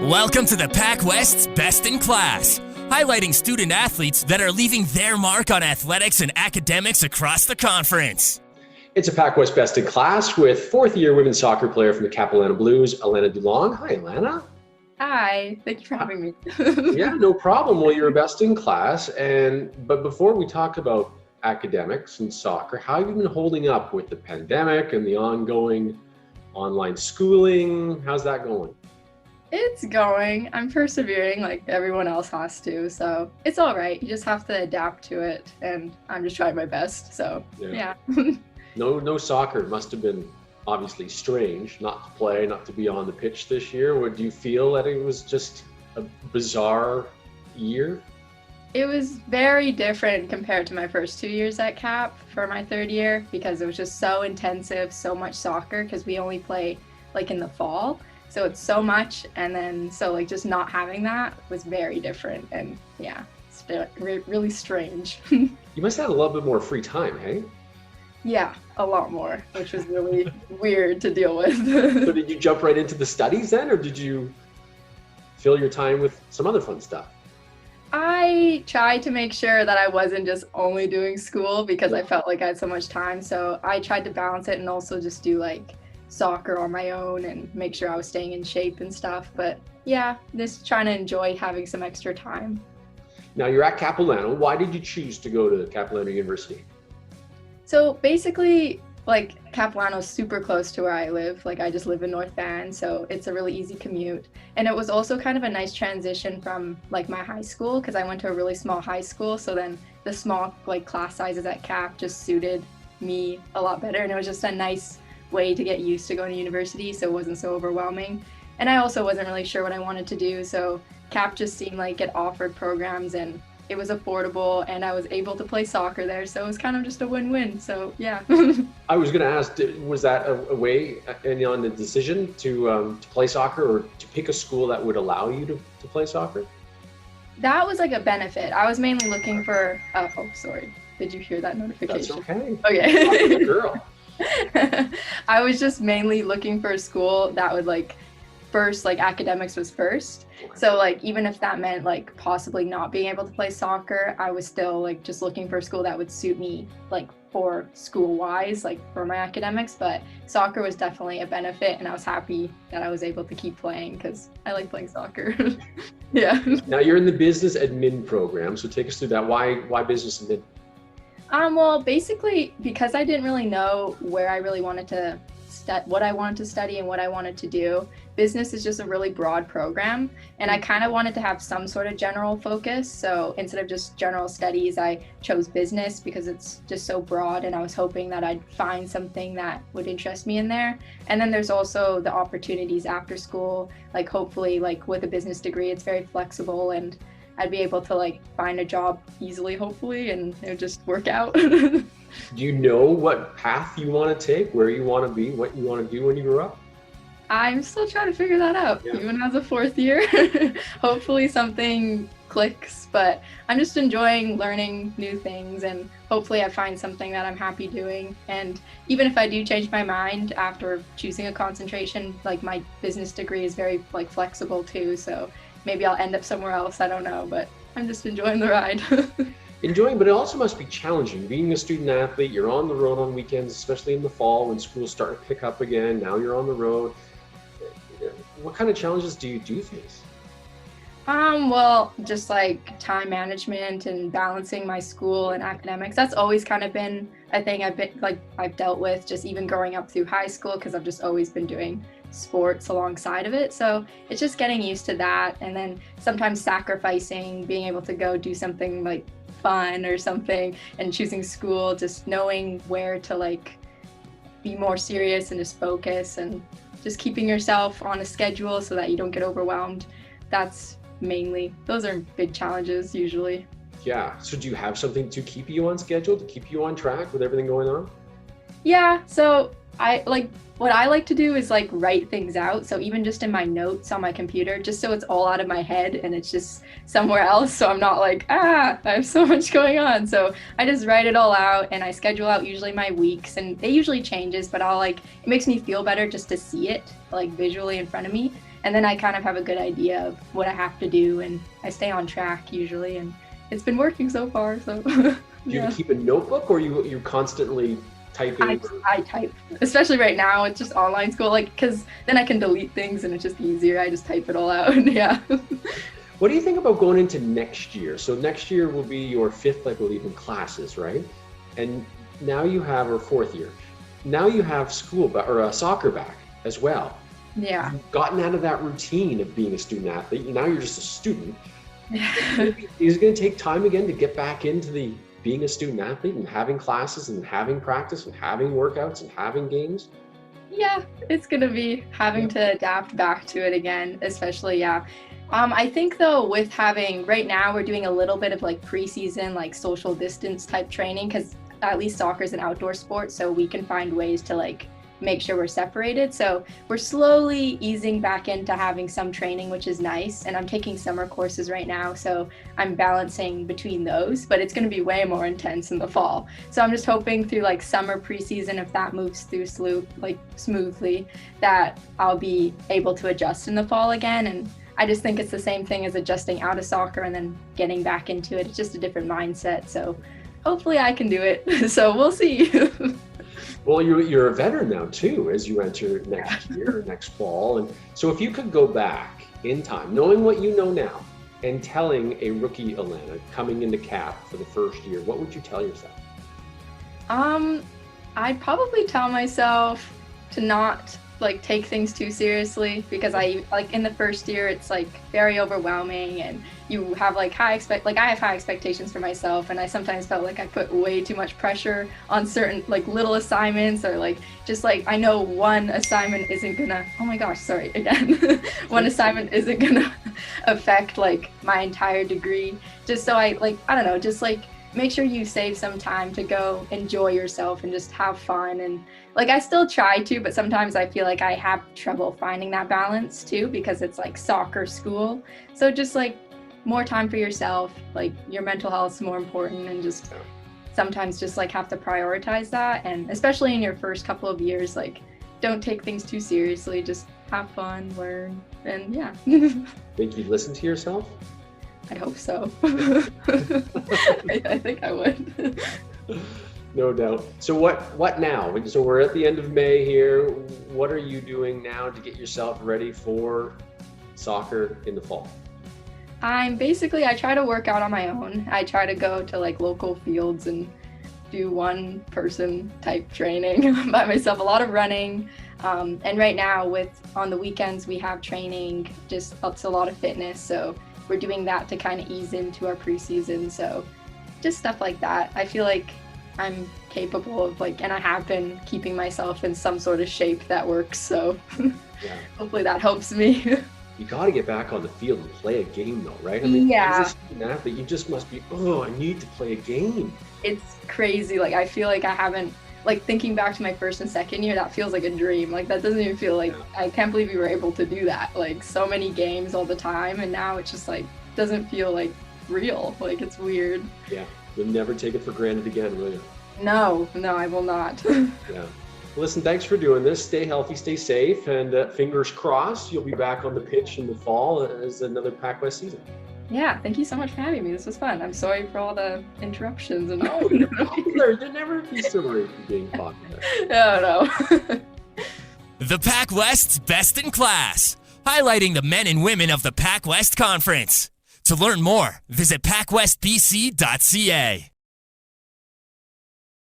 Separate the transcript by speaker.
Speaker 1: Welcome to the PACWEST's Best in Class, highlighting student athletes that are leaving their mark on athletics and academics across the conference.
Speaker 2: It's a PACWEST Best in Class with fourth-year women's soccer player from the Capilano Blues, Alanah Dulong. Hi, Alanah.
Speaker 3: Hi, thank you for having me.
Speaker 2: Yeah, no problem. Well, you're a best in class, but before we talk about academics and soccer, how have you been holding up with the pandemic and the ongoing online schooling? How's that going?
Speaker 3: It's going. I'm persevering like everyone else has to, so it's all right. You just have to adapt to it, and I'm just trying my best, so yeah.
Speaker 2: No soccer. It must have been obviously strange not to play, not to be on the pitch this year. Would you feel that it was just a bizarre year?
Speaker 3: It was very different compared to my first 2 years at Cap for my third year, because it was just so intensive, so much soccer, because we only play like in the fall. So it's so much, and then so just not having that was very different, and yeah, it's really strange.
Speaker 2: You must have had a little bit more free time, hey?
Speaker 3: Yeah, a lot more, which was really weird to deal with.
Speaker 2: So did you jump right into the studies then, or did you fill your time with some other fun stuff?
Speaker 3: I tried to make sure that I wasn't just only doing school, because I felt like I had so much time. So I tried to balance it and also just do soccer on my own and make sure I was staying in shape and stuff. But yeah, just trying to enjoy having some extra time.
Speaker 2: Now you're at Capilano. Why did you choose to go to Capilano University?
Speaker 3: So basically, Capilano's super close to where I live. I just live in North Van, so it's a really easy commute. And it was also kind of a nice transition from my high school, because I went to a really small high school. So then the small class sizes at Cap just suited me a lot better. And it was just a nice way to get used to going to university, so it wasn't so overwhelming. And I also wasn't really sure what I wanted to do, so Cap just seemed like it offered programs and it was affordable, and I was able to play soccer there, so it was kind of just a win-win. So yeah.
Speaker 2: I was going to ask, was that a way on the decision to play soccer, or to pick a school that would allow you to play soccer?
Speaker 3: That was a benefit. I was mainly looking for oh sorry, did you hear that notification?
Speaker 2: That's okay.
Speaker 3: Okay.
Speaker 2: Good girl.
Speaker 3: I was just mainly looking for a school that would first academics was first. So even if that meant possibly not being able to play soccer, I was still just looking for a school that would suit me for school wise, for my academics. But soccer was definitely a benefit, and I was happy that I was able to keep playing because I like playing soccer. Yeah.
Speaker 2: Now you're in the business admin program, so take us through that. Why business admin?
Speaker 3: Well, basically because I didn't really know where I really wanted to what I wanted to study and what I wanted to do. Business is just a really broad program, and I kind of wanted to have some sort of general focus. So instead of just general studies, I chose business because it's just so broad, and I was hoping that I'd find something that would interest me in there. And then there's also the opportunities after school, hopefully with a business degree, it's very flexible, and I'd be able to find a job easily, hopefully, and it would just work out.
Speaker 2: Do you know what path you want to take, where you want to be, what you want to do when you grow up?
Speaker 3: I'm still trying to figure that out, even as a fourth year. Hopefully something clicks, but I'm just enjoying learning new things, and hopefully I find something that I'm happy doing. And even if I do change my mind after choosing a concentration, my business degree is very flexible too, so maybe I'll end up somewhere else, I don't know, but I'm just enjoying the ride.
Speaker 2: Enjoying, but it also must be challenging. Being a student athlete, you're on the road on weekends, especially in the fall when schools start to pick up again. Now you're on the road. What kind of challenges do you face?
Speaker 3: Well, just time management and balancing my school and academics. That's always kind of been a thing I've dealt with, just even growing up through high school, because I've just always been doing sports alongside of it. So it's just getting used to that, and then sometimes sacrificing being able to go do something fun or something, and choosing school, just knowing where to be more serious and just focus, and just keeping yourself on a schedule so that you don't get overwhelmed. Those are big challenges usually.
Speaker 2: Yeah. So do you have something to keep you on schedule, to keep you on track with everything going on?
Speaker 3: Yeah. So what I like to do is write things out. So even just in my notes on my computer, just so it's all out of my head and it's just somewhere else. So I'm not I have so much going on. So I just write it all out, and I schedule out usually my weeks, and it usually changes, but it makes me feel better just to see it visually in front of me. And then I kind of have a good idea of what I have to do, and I stay on track usually, and it's been working so far. So
Speaker 2: Do you keep a notebook, or you constantly typing?
Speaker 3: I type, especially right now. It's just online school, like, because then I can delete things and it's just easier. I just type it all out. Yeah.
Speaker 2: What do you think about going into next year? So next year will be your 5th, I believe, in classes, right? And now you have, or 4th year, now you have soccer back as well.
Speaker 3: Yeah.
Speaker 2: You've gotten out of that routine of being a student athlete. Now you're just a student. Is it going to take time again to get back into being a student athlete and having classes and having practice and having workouts and having games?
Speaker 3: Yeah, it's going to be having to adapt back to it again, especially, yeah. I think though, with having, right now we're doing a little bit of like preseason, like social distance type training, because at least soccer is an outdoor sport, so we can find ways to like make sure we're separated. So we're slowly easing back into having some training, which is nice. And I'm taking summer courses right now, so I'm balancing between those, but it's going to be way more intense in the fall. So I'm just hoping through like summer preseason, if that moves through smoothly, that I'll be able to adjust in the fall again. And I just think it's the same thing as adjusting out of soccer and then getting back into it. It's just a different mindset. So hopefully I can do it. So we'll see.
Speaker 2: Well, you're a veteran now too, as you enter next year, next fall. And so if you could go back in time, knowing what you know now, and telling a rookie Alanah coming into CAP for the first year, what would you tell yourself?
Speaker 3: I'd probably tell myself to not like take things too seriously, because I like in the first year it's like very overwhelming, and you have like I have high expectations for myself, and I sometimes felt like I put way too much pressure on certain like little assignments, or like just like I know one assignment isn't gonna one assignment isn't gonna affect like my entire degree, just so I don't know, just like make sure you save some time to go enjoy yourself and just have fun. And like I still try to, but sometimes I feel like I have trouble finding that balance too, because it's like soccer school. So just like more time for yourself, like your mental health is more important, and just sometimes just like have to prioritize that. And especially in your first couple of years, like don't take things too seriously, just have fun, learn, and yeah.
Speaker 2: Think you'd listen to yourself?
Speaker 3: I hope so. I think I would.
Speaker 2: No doubt. So what now? So we're at the end of May here. What are you doing now to get yourself ready for soccer in the fall?
Speaker 3: I try to work out on my own. I try to go to like local fields and do one person type training by myself, a lot of running. And right now on the weekends, we have training, just it's a lot of fitness. So we're doing that to kind of ease into our preseason. So just stuff like that. I feel like I'm capable of and I have been keeping myself in some sort of shape that works. So hopefully that helps me.
Speaker 2: You got to get back on the field and play a game though, right? I mean, as a student athlete, you just must be, I need to play a game.
Speaker 3: It's crazy. Like, I feel like I haven't, thinking back to my first and second year, that feels like a dream. Like, that doesn't even feel like, I can't believe we were able to do that. Like, so many games all the time. And now it's just doesn't feel like real. Like, it's weird.
Speaker 2: Yeah. You'll never take it for granted again, will you?
Speaker 3: No, I will not.
Speaker 2: Yeah. Listen, thanks for doing this. Stay healthy, stay safe, and fingers crossed you'll be back on the pitch in the fall as another PACWEST season.
Speaker 3: Yeah, thank you so much for having me. This was fun. I'm sorry for all the interruptions.
Speaker 2: No, you're popular. You'll never be sorry for being popular.
Speaker 3: No.
Speaker 1: The PACWEST's best in class, highlighting the men and women of the PACWEST Conference. To learn more, visit PACWESTBC.ca.